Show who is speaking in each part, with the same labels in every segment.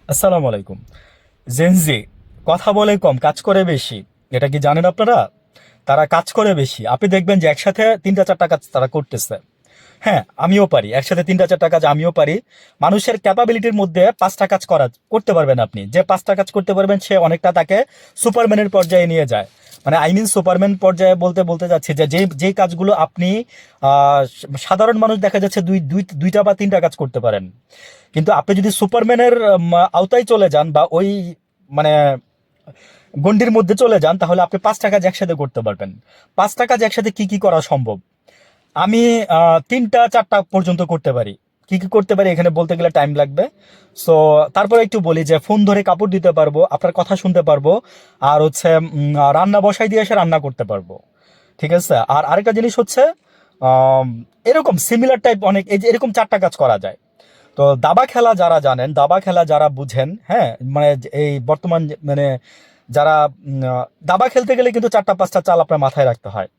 Speaker 1: আসসালামু আলাইকুম। জেনজি কথা বলে কম, কাজ করে বেশি। এটা কি জানেন আপনারা? তারা কাজ করে বেশি। আপনি দেখবেন যে একসাথে তিনটা চারটা কাজ তারা করতেছে। হ্যাঁ, আমিও পারি, একসাথে তিনটা চারটা কাজ আমিও পারি। মানুষের ক্যাপাবিলিটির মধ্যে পাঁচটা কাজ করতে পারবেন আপনি। যে পাঁচটা কাজ করতে পারবেন সে অনেকটা তাকে সুপারম্যানের পর্যায়ে নিয়ে যায়। মানে আই মিন সুপারম্যান পর্যায়ে বলতে বলতে যাচ্ছি যে যে কাজগুলো আপনি সাধারণ মানুষ দেখা যাচ্ছে দুইটা বা তিনটা কাজ করতে পারেন, কিন্তু আপনি যদি সুপারম্যানের আওতায় চলে যান বা ওই মানে গণ্ডির মধ্যে চলে যান, তাহলে আপনি পাঁচটা কাজ একসাথে করতে পারবেন। পাঁচটা কাজ একসাথে কি কি করা সম্ভব? আমি তিনটা চারটা পর্যন্ত করতে পারি। কি কি করতে পারি এখানে বলতে গেলে টাইম লাগবে। সো তারপরে একটু বলি যে ফোন ধরে কাপড় দিতে পারবো, আপনার কথা শুনতে পারবো, আর হচ্ছে রান্না বসাই দিয়ে এসে রান্না করতে পারবো। ঠিক আছে। আর আরেকটা জিনিস হচ্ছে আম, এরকম সিমিলার টাইপ অনেক এই যে এরকম চারটা কাজ করা যায়। তো দাবা খেলা যারা জানেন, দাবা খেলা যারা বুঝেন, হ্যাঁ, মানে এই বর্তমান মানে যারা দাবা খেলতে গেলে কিন্তু চারটা পাঁচটা চাল আপনার মাথায় রাখতে হয়।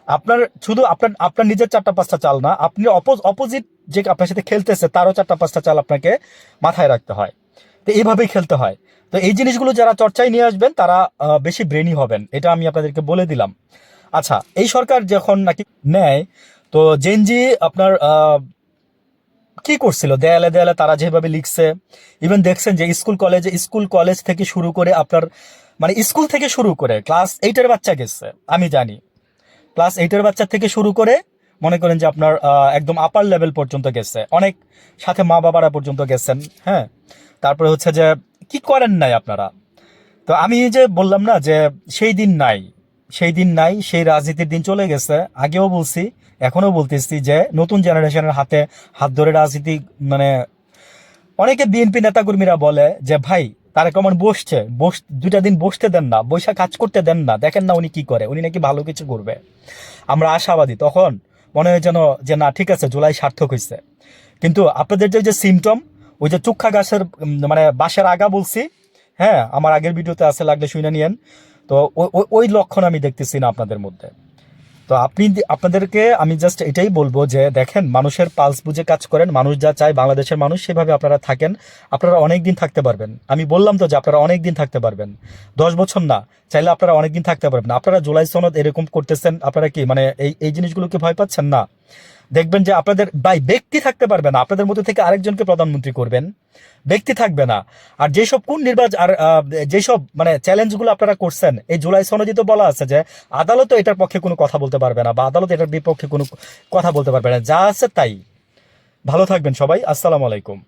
Speaker 1: আপনার শুধু আপনার আপনার নিজের চারটা পাঁচটা চাল না, আপনি অপোজিট যে আপনার সাথে খেলতেছে তারও চারটা পাঁচটা চাল আপনাকে মাথায় রাখতে হয়। তো এইভাবেই খেলতে হয়। তো এই জিনিসগুলো যারা চর্চায় নিয়ে আসবেন তারা বেশি ব্রেনি হবেন, এটা আমি আপনাদেরকে বলে দিলাম। আচ্ছা, এই সরকার যখন নাকি নেয়, তো জেনজি আপনার কি করছিল দেয়ালে দেয়ালে তারা যেভাবে লিখছে। ইভেন দেখছেন যে স্কুল কলেজ থেকে শুরু করে আপনার মানে স্কুল থেকে শুরু করে ক্লাস এইটের বাচ্চা গেছে, আমি জানি। ক্লাস এইটের বাচ্চা থেকে শুরু করে মনে করেন যে আপনার একদম আপার লেভেল পর্যন্ত গেছে, অনেক সাথে মা বাবারা পর্যন্ত গেছেন। হ্যাঁ, তারপরে হচ্ছে যে কি করেন নাই আপনারা? তো আমি যে বললাম না যে সেই দিন নাই, সেই দিন নাই, সেই রাজনীতির দিন চলে গেছে। আগেও বলছি, এখনো বলতেছি যে নতুন জেনারেশনের হাতে হাত ধরে রাজনীতি মানে অনেকে বিএনপি নেতাকর্মীরা বলে যে ভাই তারেক রহমান দুইটা দিন বসতে দেন না, বৈশা কাজ করতে দেন না, দেখেন না উনি কি করে, উনি নাকি ভালো কিছু করবে। আমরা আশাবাদী। তখন মনে হয় যেন যে না ঠিক আছে, জুলাই সার্থক হয়েছে। কিন্তু আপনাদের যে যে সিমটম, ওই যে চুক্ষা গাছের মানে বাঁশের আগা বলছি, হ্যাঁ, আমার আগের ভিডিওতে আছে, লাগলে শুনে নিয়েন। তো ওই লক্ষণ আমি দেখতেছি না আপনাদের মধ্যে। তো আপনাদেরকে আমি জাস্ট এটাই বলবো যে দেখেন, মানুষের পালস বুঝে কাজ করেন। মানুষ যা চায়, বাংলাদেশের মানুষ সেভাবে আপনারা থাকেন। আপনারা অনেক দিন থাকতে পারবেন। আমি বললাম তো যে আপনারা অনেক দিন থাকতে পারবেন, 10 বছর না, চাইলে আপনারা অনেক দিন থাকতে পারবেন। আপনারা জুলাই সনদ এরকম করতেছেন, আপনারা কি মানে এই জিনিসগুলোকে ভয় পাচ্ছেন না? দেখবেন যে আপনাদের ব্যক্তি থাকতে পারবে না, আপনাদের মধ্যে থেকে আরেকজনকে প্রধানমন্ত্রী করবেন, ব্যক্তি থাকবে না। আর যেসব কোন নির্বাচন আর যেসব মানে চ্যালেঞ্জগুলো আপনারা করছেন, এই জুলাই সনদে তো বলা আছে যে আদালতও এটার পক্ষে কোনো কথা বলতে পারবে না, বা আদালত এটার বিপক্ষে কোনো কথা বলতে পারবে না। যা আছে তাই। ভালো থাকবেন সবাই। আসসালামু আলাইকুম।